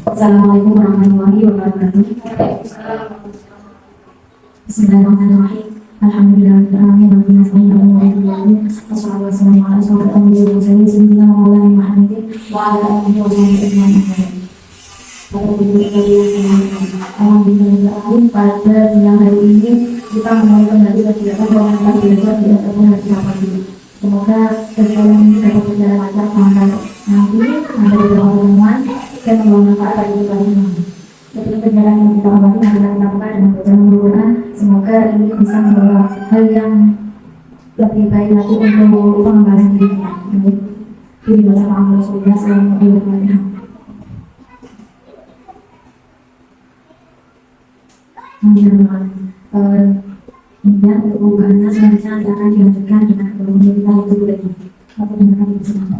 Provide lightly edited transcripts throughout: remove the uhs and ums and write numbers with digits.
Assalamualaikum warahmatullahi wabarakatuh. Bismillahirrahmanirrahim. Alhamdulillahirrahmanirrahim. Wassalatu wassalamu ala asyrofil anbiya'i wal mursalin sayyidina wa maulana Muhammadin wa ala alihi wa sahbihi ajma'in. Alhamdulillah, pada siang hari ini kita mulai kembali kegiatan pengamatan belajar di SMA Negeri 8. Semoga kegiatan ini dapat berjalan lancar sampai nanti ada beberapa pertemuan dan membawa manfaat bagi kita semua. Sebelum perjalanan yang kita awali, marilah kita buka dengan bacaan Al-Quran. Semoga ini bisa membawa hal yang lebih baik lagi untuk pengembangan diri kita. Jadi bersama Allah Rasulullah SAW. Kemudian untuk pembukaannya selanjutnya nanti akan dilanjutkan dengan kemudian kita itu boleh apa dengarkan bersama.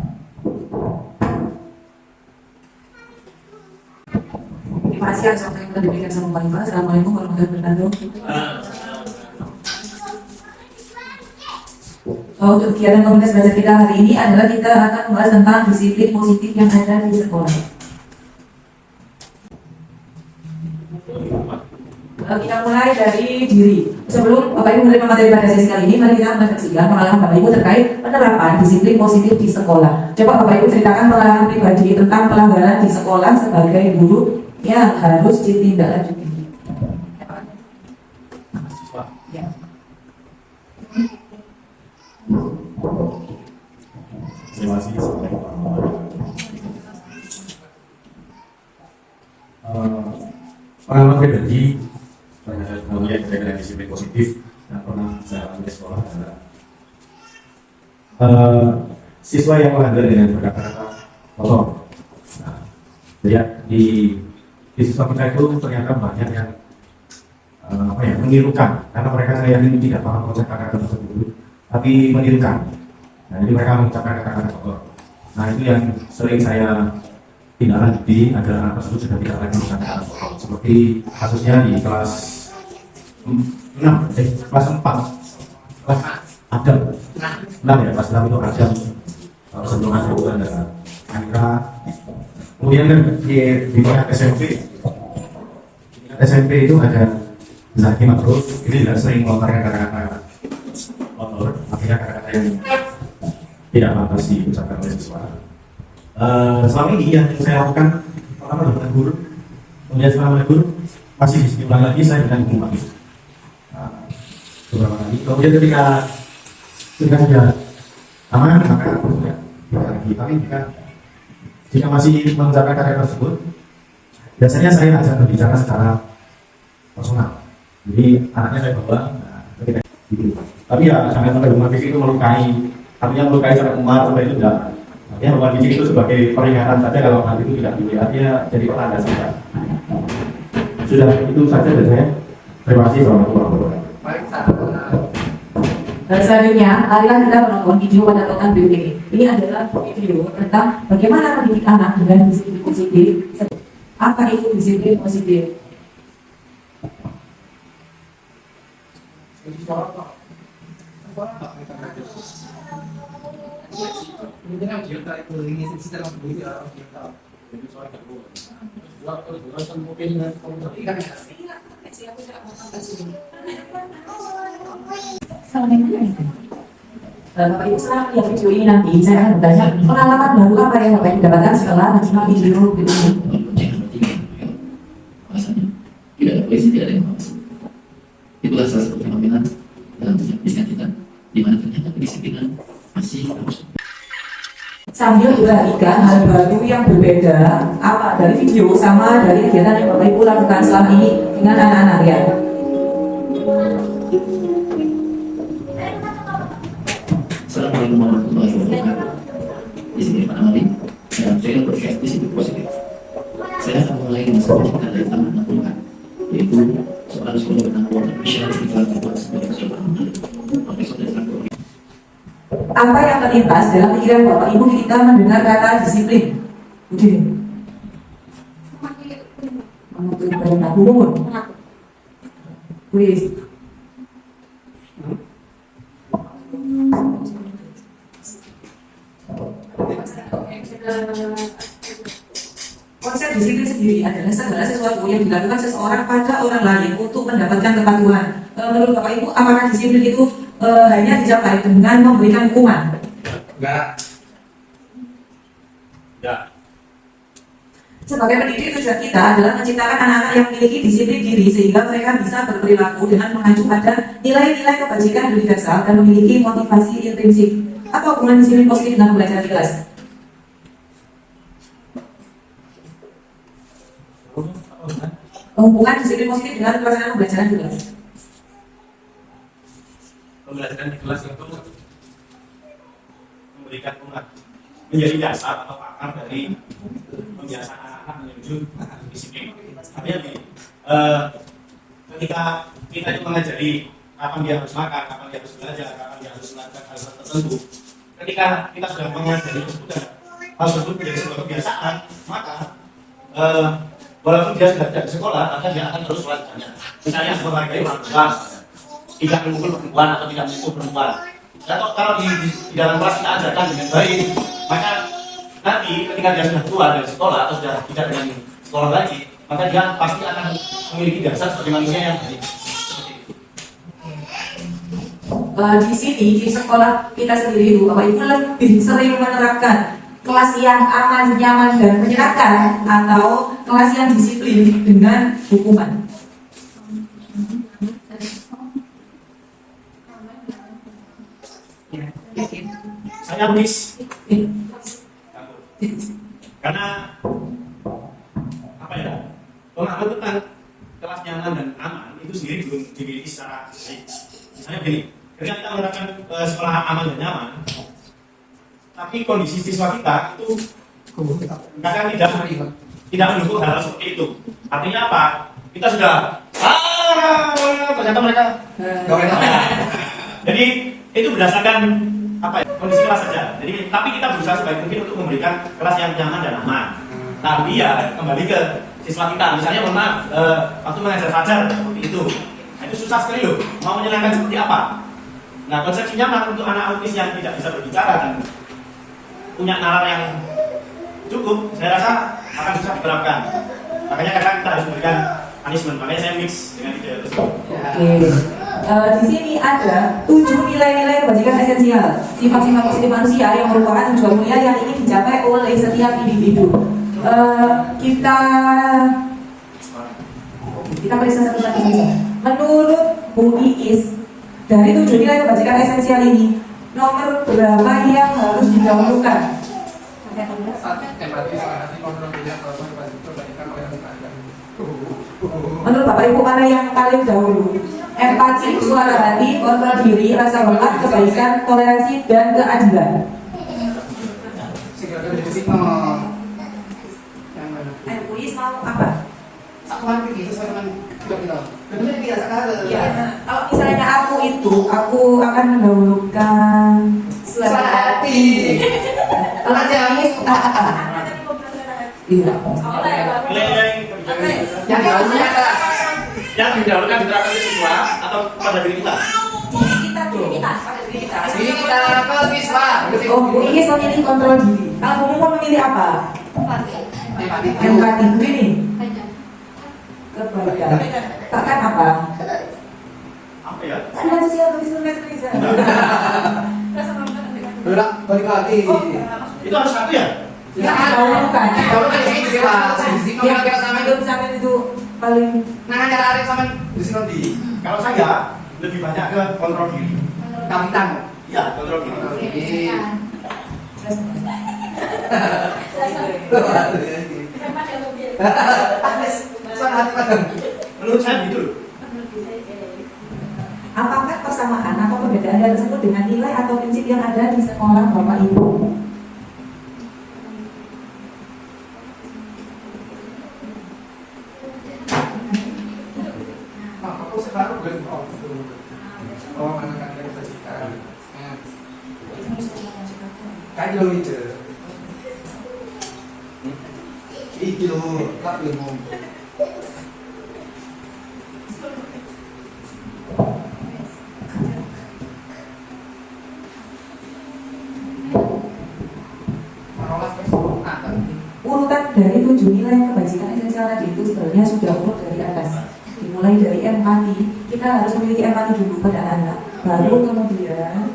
Terima kasih atas waktu yang telah diberikan sama Pak Iqbal. Assalamualaikum warahmatullahi wabarakatuh. Untuk kegiatan komunitas belajar kita hari ini adalah kita akan membahas tentang disiplin positif yang ada di sekolah. Kita mulai dari diri. Sebelum Bapak Ibu menerima materi pada sesi kali ini, mari kita menyaksikan pengalaman Bapak Ibu terkait penerapan disiplin positif di sekolah. Coba Bapak Ibu ceritakan pengalaman pribadi tentang pelanggaran di sekolah sebagai guru yang harus ditindaklanjuti. Ya. Terima kasih. Pengalaman pribadi melihat dengan disiplin positif yang pernah saya alami di sekolah adalah siswa yang melanggar dengan berkata-kata kotor. Nah, lihat di siswa kita itu ternyata banyak yang menirukan, karena mereka saya yakin tidak paham konsep kata-kata tersebut, tapi menirukan. Nah, jadi mereka mengucapkan kata-kata kotor. Nah, itu yang sering saya tindak lanjuti agar anak tersebut sudah tidak lagi menggunakan kata kotor. Seperti kasusnya di kelas 4 kelas Adam 6 ya, kelas 6 itu Adam sebelum itu ada Anka. Kemudian kan di tingkat SMP itu ada Zaki Mabrur. Ini juga sering melontarkan kata-kata kotor, artinya kata-kata yang tidak pantas diucapkan oleh siswa. Selama ini yang saya lakukan pertama dengan guru, kemudian setelah menegur masih diulang lagi saya dengan hukum lagi beberapa kali. Kemudian ketika sudah aman maka tidak lagi. Tapi jika masih mengucapkan kata tersebut, biasanya saya ajak berbicara secara personal. Jadi anaknya saya bawa, ketika gitu. Tapi ya jangan sampai rumah fisik itu melukai. Artinya melukai secara umar sampai itu tidak. Artinya rumah fisik itu sebagai peringatan saja, kalau hal itu tidak dilihat dia jadi pertanda saja. Sudah itu saja dari saya. Terima kasih. Warahmatullahi wabarakatuh. Dan selanjutnya, marilah kita menonton video pada tonton berikut ini. Ini adalah video tentang bagaimana mendidik anak dengan disiplin positif. Apa itu disiplin positif? Bapak Ibu setelah melihat video ini nanti saya akan bertanya pengalaman baru apa yang Bapak Ibu dapatkan setelah menyimak video ini. Bahasanya tidak ada polisi, tidak ada yang mengawasi. Itulah salah satu fenomena dalam pendidikan kita, di mana ternyata kedisiplinan masih harus. Sambil perhatikan hal baru yang berbeda apa dari video sama dari kegiatan yang Bapak Ibu lakukan selama ini dengan anak-anak ya. Assalamualaikum warahmatullahi wabarakatuh. Di sini Pak Amali, dan saya berkait disiplin positif. Saya akan mulai dengan sebuah cerita dari tahun 60-an, yaitu seorang sekolah bernama Michelle Rizal Kupas sebagai seorang profesor dasar Korea. Apa yang terlintas dalam pikiran Bapak Ibu ketika mendengar kata disiplin? Udah. Mengatur perintah hukum. Wis. Konsep disiplin sendiri adalah segala sesuatu yang dilakukan seseorang pada orang lain untuk mendapatkan kepatuhan. Menurut Bapak Ibu, apakah disiplin itu hanya dicapai dengan memberikan hukuman? Enggak. Enggak. Sebagai pendidik, tujuan kita adalah menciptakan anak-anak yang memiliki disiplin diri sehingga mereka bisa berperilaku dengan mengacu pada nilai-nilai kebajikan universal dan memiliki motivasi intrinsik. Apa hubungan disiplin positif dengan pembelajaran di kelas? Hubungan disiplin positif dengan pelaksanaan pembelajaran di kelas. Pembelajaran di kelas itu memberikan menjadi dasar atau akar dari pembiasaan anak-anak menuju disiplin. Artinya ketika kita itu mengajari kapan dia harus makan, kapan dia harus belajar, kapan dia harus melakukan hal tertentu. Ketika kita sudah mengajari tersebut dan hal tersebut menjadi sebuah kebiasaan, maka walaupun dia sudah tidak di sekolah, maka dia akan terus melakukannya. Misalnya menghargai orang tua, tidak memukul perempuan atau tidak memukul perempuan. Atau kalau di dalam kelas kita ajarkan dengan baik, maka nanti ketika dia sudah keluar dari sekolah atau sudah tidak dengan sekolah lagi, maka dia pasti akan memiliki dasar sebagai manusia yang baik. Di sini di sekolah kita sendiri itu Bapak Ibu lebih sering menerapkan kelas yang aman, nyaman dan menyenangkan atau kelas yang disiplin dengan hukuman. Saya miss karena apa ya, pemahaman tentang kelas nyaman dan aman itu sendiri belum dimiliki secara baik. Misalnya begini, ketika kita menerapkan sekolah aman dan nyaman, tapi kondisi siswa kita itu kadang tidak mendukung hal seperti itu. Artinya apa? Kita sudah ternyata mereka jadi itu berdasarkan apa ya, kondisi kelas saja. Jadi tapi kita berusaha sebaik mungkin untuk memberikan kelas yang nyaman dan aman. Tapi ya kembali ke siswa kita, misalnya mohon maaf waktu mengajar fajar seperti itu, itu susah sekali loh. Mau menyenangkan seperti apa? Nah, konsepsi nyaman untuk anak autis yang tidak bisa berbicara dan punya nalar yang cukup, saya rasa akan susah diterapkan. Makanya kadang kita harus memberikan punishment. Makanya saya mix dengan ide tersebut. Oke. Di sini ada 7 nilai-nilai kebajikan esensial, sifat-sifat positif manusia yang merupakan tujuan mulia yang ingin dicapai oleh setiap individu. Kita periksa satu-satu saja. Menurut Bu Iis, dari 7 nilai kebajikan esensial ini, nomor berapa yang harus didahulukan? Menurut Bapak Ibu mana yang paling dahulu? Empati, suara hati, kontrol diri, rasa hormat, kebaikan, toleransi, dan keadilan. Iis mau apa? Ya, kalau misalnya aku akan mendahulukan suara hati. Kalau Iis apa? Iya. Yang didahulukan diterapkan ke siswa atau pada diri kita? Diri kita ke siswa. Oh, Bu Iis memilih kontrol diri. Kalau Bu Mumun memilih apa? Empati. Begini. Kebaikan. Kakak apa? Apa ya? Ada sosial Indonesia. Balik lagi. Itu harus satu ya? Ya, dahulukan. Kalau kan di sini Yang sampai itu paling. Nah, cara Arif sama di sini. Kalau saya lebih banyak ke kontrol diri. Kapitan. Iya, kontrol diri. Menurut saya gitu loh. Apakah persamaan atau perbedaan hal tersebut dengan nilai atau prinsip yang ada di sekolah Bapak Ibu? Aku sekarang belum oh, anak-anak kita sekarang. Kayak itu. Itu tak belum. Marolas kesempatan. urutan dari 7 nilai kebajikan esensial tadi itu sebenarnya sudah urut dari atas. Dimulai dari empati, kita harus memiliki empati dulu pada anak, baru kemudian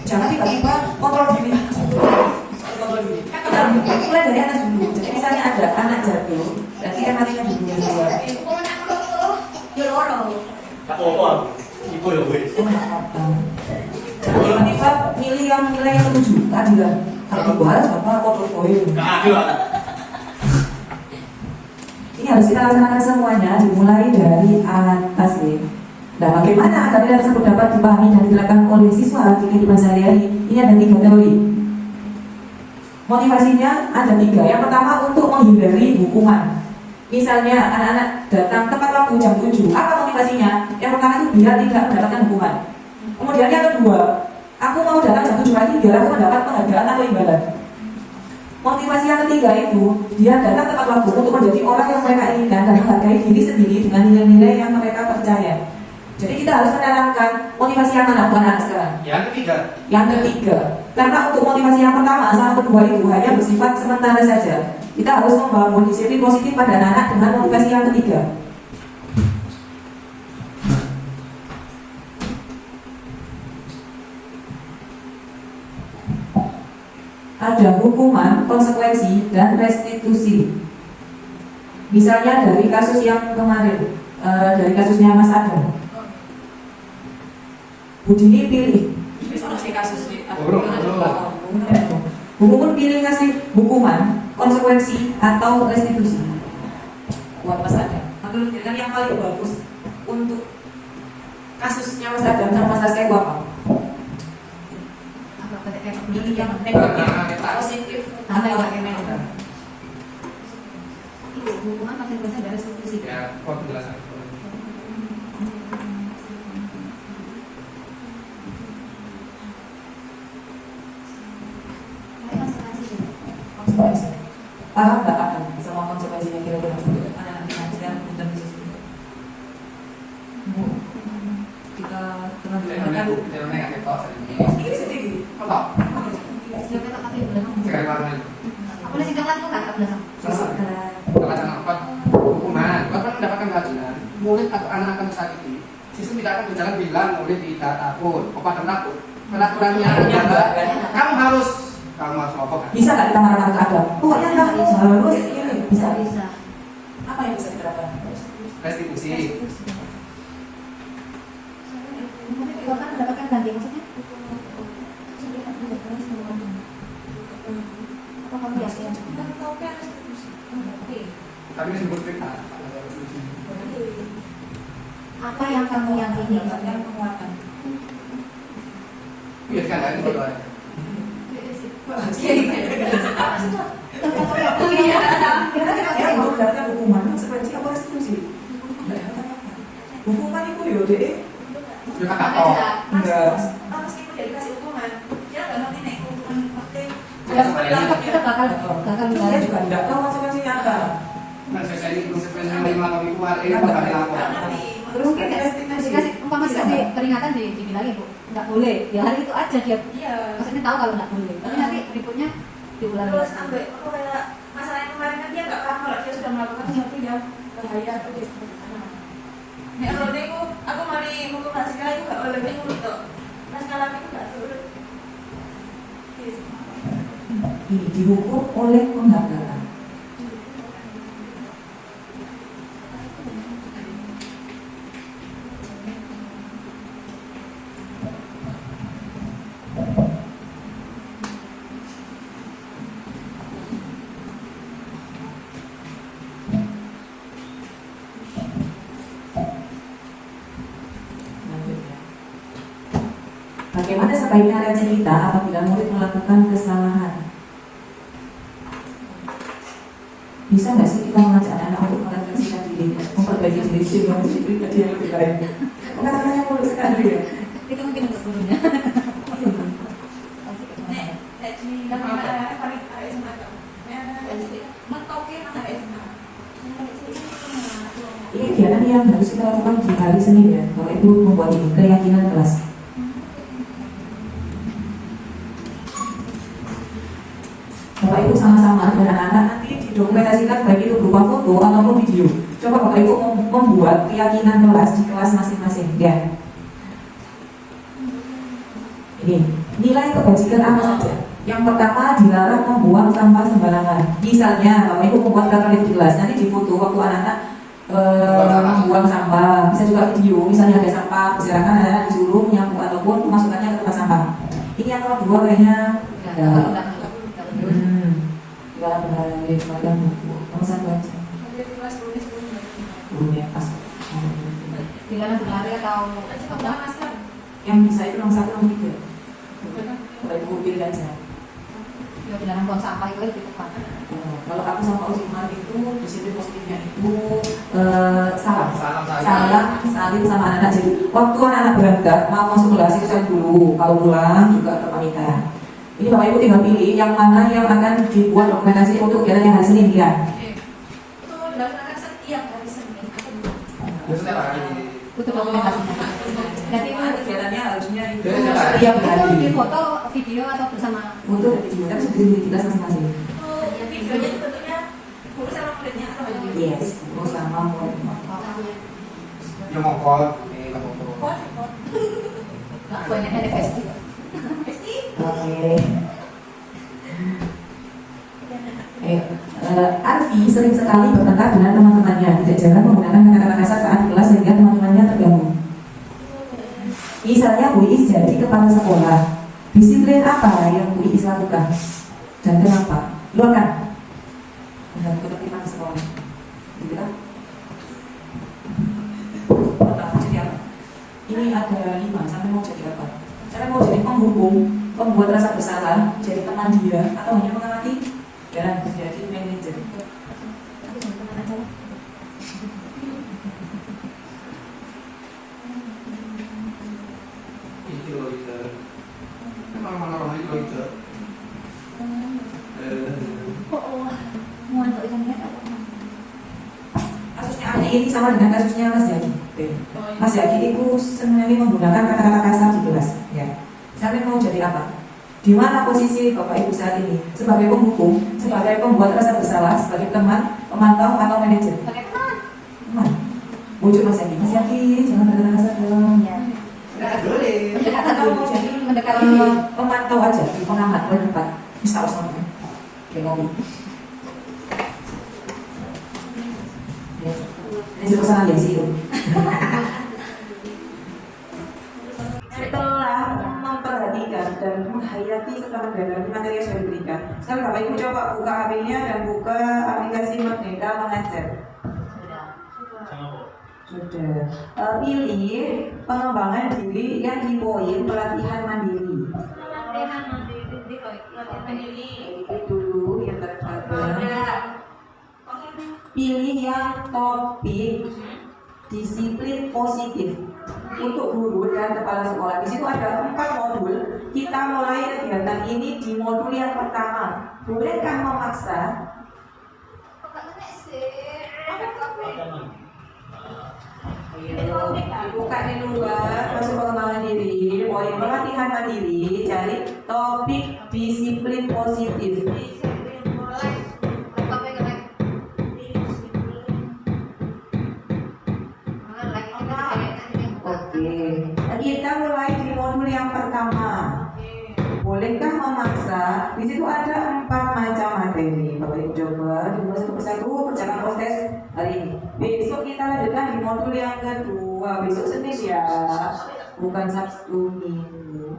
jangan tiba-tiba kontrol diri. Kita mulai dari atas dulu. Jadi misalnya ada anak jatuh, berarti empatinya dulu yang keluar. Tiba-tiba milih yang nilai yang 7 keadilan. Arti bahas apa poin. Ini harus kita laksanakan semuanya, dimulai dari atas ya. Nah, bagaimana agar nilai tersebut dapat dipahami dan diterapkan oleh siswa di kehidupan sehari-hari? Ini ada 3 teori. Motivasinya ada 3. Yang pertama untuk menghindari hukuman. Misalnya anak-anak datang tepat waktu jam 7. Apa motivasinya? Yang pertama itu biar tidak mendapatkan hukuman. Kemudian yang kedua, aku mau datang jam 7 lagi biar aku mendapat penghargaan atau imbalan. Motivasi yang ketiga itu dia datang tepat waktu untuk menjadi orang yang mereka inginkan dan menghargai diri sendiri dengan nilai-nilai yang mereka percaya. Jadi kita harus menanamkan motivasi yang mana bukan anak sekarang. Yang ketiga, karena untuk motivasi yang pertama sama kedua itu hanya bersifat sementara saja. Kita harus membangun disiplin positif pada anak dengan motivasi yang ketiga. Ada hukuman, konsekuensi, dan restitusi. Misalnya dari kasus yang kemarin, dari kasusnya Mas Adam. Budini pilih. Hukuman pilih ngasih hukuman, konsekuensi, atau restitusi. Buat Mas Adam. Menurut kan yang paling bagus untuk kasusnya Mas Adam sama Mas Asko apa? Pilih yang negatif, positif, atau yang negatif. Itu hukuman makin besar dari restitusi. Ya, kok penjelasan. Konsekuensi. Paham nggak akan sama konsekuensinya kira-kira untuk anak-anak kita dan khusus kita pernah dikatakan negatif kok sedikit. kok Siapa tak pakai belakang? sekali banget. Aku boleh singkat tuh kan belakang. Belasan apa hukuman bahkan mendapatkan keadilan murid atau anak akan tersakiti sistem tidak akan berjalan bilang murid tidak takut apa takut peraturannya adalah kamu harus ngomong Bisa nggak kita marah-marah ke Adam? Pokoknya kamu harus ini bisa. Bisa. Apa yang bisa diterapkan? restitusi Bahkan mendapatkan ganti maksudnya? Apa kamu yakin? tapi disebut fitnah Apa yang kamu yakini? Yang penguatan. iya kan itu betul Kira-kira mau mendapatkan hukuman, konsekuensi apa restitusi? Hukuman itu yaudah. ya kakak Enggak. Meskipun dia dikasih hukuman, dia nggak ngerti nih hukuman seperti Kita bakal Dia juga tidak tahu konsekuensinya apa. nah saya ini konsekuensinya 5 tahun itu hari ini bakal dilakukan Terus mungkin restitusi. dikasih umpama dikasih peringatan dibilangin bu nggak boleh ya hari itu aja dia iya. maksudnya tahu kalau nggak boleh tapi nanti berikutnya diulangi Terus sampai kayak masalah yang kemarin kan dia nggak paham kalau dia sudah melakukan sesuatu yang bahaya atau dia nek kalau dia aku mari hukum nasi kala itu nggak boleh dia untuk nasi kala itu nggak boleh. Ini dihukum oleh penghargaan. Bagaimana sebaiknya reaksi kita apabila murid melakukan kesalahan? Bisa nggak sih kita mengajak anak untuk merefleksikan diri, memperbaiki diri sehingga menjadi pribadi yang lebih baik? Kata-katanya mulus sekali ya. itu mungkin untuk gurunya Nek di dalam paling ada semacam mentoke mana ada. Ini kegiatan yang harus kita lakukan di hari Senin ya, kalau itu membuat ini keyakinan kelas. Bapak Ibu sama-sama dan anak-anak nanti didokumentasikan baik itu berupa foto ataupun video. Coba Bapak Ibu membuat keyakinan kelas di kelas masing-masing ya. Ini nilai kebajikan apa saja? Yang pertama dilarang membuang sampah sembarangan. Misalnya Bapak Ibu membuat peraturan di kelas, nanti difoto waktu anak-anak membuang sampah, bisa juga video. Misalnya ada sampah berserakan, anak-anak disuruh menyapu ataupun memasukkannya ke tempat sampah. Ini yang kedua kayaknya dalam berbagai macam buku. Nomor satu aja. Belum pas. Tinggal berlari atau apa? Yang bisa itu nomor satu, nomor tiga. Bapak Ibu pilih aja. Ya bilangan buang sampah itu lebih tepat. Kalau aku sama Usiman itu disiplin positifnya itu salam salim sama anak-anak. Jadi waktu anak-anak berangkat mau masuk kelas itu saya dulu, kalau pulang juga berpamitan. Ini Bapak Ibu tinggal pilih yang mana yang akan dibuat dokumentasi untuk kegiatan yang hari Senin ya. Itu dilaksanakan setiap hari Senin. Itu setiap hari. Untuk dokumentasinya. Nanti kegiatannya harusnya itu Jadi setiap hari. setiap itu di hari. foto, video atau bersama. Foto dan video tapi sendiri di kelas masing-masing. Videonya itu bentuknya guru sama muridnya atau bagaimana? Yes, guru sama murid. Ya mongkol, ini lah mongkol. Nah, banyak ada festival. Oke. Arfi sering sekali bertengkar dengan teman-temannya, tidak jarang menggunakan kata-kata kasar saat di kelas sehingga teman-temannya terganggu. Misalnya Bu Iis jadi kepala sekolah, disiplin apa yang Bu Iis lakukan dan kenapa? Luarkan. Dan ketertiban sekolah, gitu kan? Pertama jadi apa? Ini ada 5, sampai mau jadi apa? Sampai mau jadi penghukum, pembuat rasa bersalah, jadi teman dia, atau hanya mengamati dan menjadi manajer. Itu loh itu. Emang mana itu itu. Mau untuk ikannya apa? Kasusnya Ani ini sama dengan kasusnya Mas Yaki. Mas Yaki itu sebenarnya menggunakan kata-kata kasar di kelas. Ya. Sampai mau jadi apa? Di mana posisi Bapak Ibu saat ini? Sebagai penghukum, sebagai pembuat rasa bersalah, sebagai teman, pemantau atau manajer? Pakai teman. Teman. Wujud Mas Yaki. Mas Yaki, jangan berkata kasar dong. Ya. Enggak boleh. Pendekatan Atau mau jadi mendekati pemantau aja, di pengamat, di depan. Bisa harus ngomong. Kayak ngomong. Ini pesanan ya sih itu. Setelah memperhatikan dan menghayati serta mendalami materi yang sudah diberikan, sekarang Bapak Ibu coba buka HP-nya dan buka aplikasi Merdeka Mengajar. Sudah. Pilih pengembangan diri yang di poin pelatihan mandiri. Ini dulu yang terbatas. Pilih yang topik disiplin positif untuk guru dan kepala sekolah. Di situ ada 4 modul. Kita mulai kegiatan ini di modul yang pertama. Bolehkah memaksa? Buka di luar, masuk pengembangan diri, poin pelatihan mandiri, cari topik disiplin positif. Oke, kita mulai di modul yang pertama. Bolehkah memaksa? Di situ ada 4 macam materi. Bapak Ibu coba dibuat satu persatu kerjakan proses hari ini. Besok kita lanjutkan di modul yang kedua. Besok Senin ya, bukan Sabtu Minggu.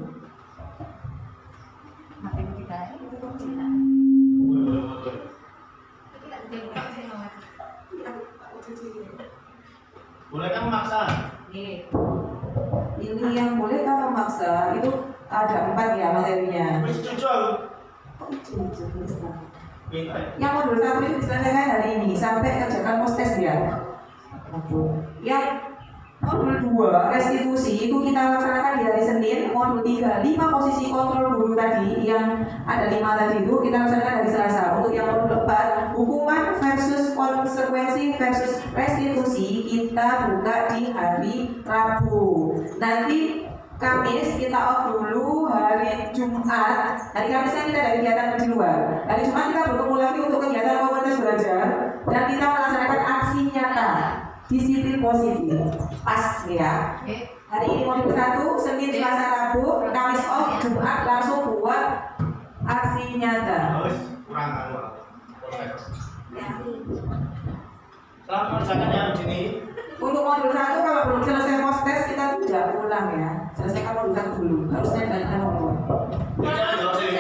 materi kita. Bolehkah memaksa? Ini yang bolehkah memaksa itu ada 4 ya materinya. Yang modul 1 itu diselesaikan hari ini sampai kerjakan post test ya. Yang modul 2 restitusi itu kita laksanakan di hari Senin. Modul 3 5 posisi kontrol guru tadi yang ada 5 tadi itu kita laksanakan hari Selasa. Untuk yang modul 4 hukuman versus konsekuensi versus restitusi kita buka di hari Rabu. Nanti Kamis kita off dulu, hari Jumat. Hari Kamis kan kita ada kegiatan di luar. Hari Jumat kita bertemu lagi untuk kegiatan komunitas belajar dan kita melaksanakan aksi nyata disiplin positif. Pas ya. Hari ini modul 1, Senin, Selasa, Rabu, Kamis off, Jumat langsung buat aksi nyata. Kurang Setelah mengerjakannya begini, Untuk modul 1 kalau belum selesai post test kita tidak ulang ya. Selesaikan modul 1 dulu. Harusnya dan nomor. jangan jauh sih.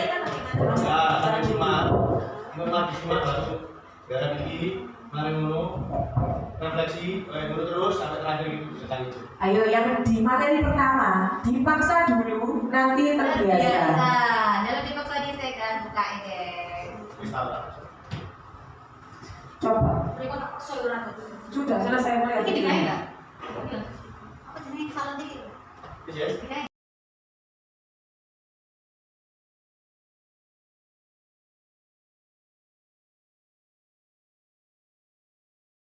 Nah, hari Jumat, mulai di Jumat baru gara gigi, mari ngono, refleksi, dulu terus sampai terakhir itu sekali itu. Ayo yang di materi pertama dipaksa dulu nanti terbiasa. Biasa. Dalam dipaksa di saya kan buka ini. Bisa. Coba. Berikut saluran itu. Sudah selesai mulai. Ini dikain enggak? Apa jenis saluran ini? Bisa. Dikain.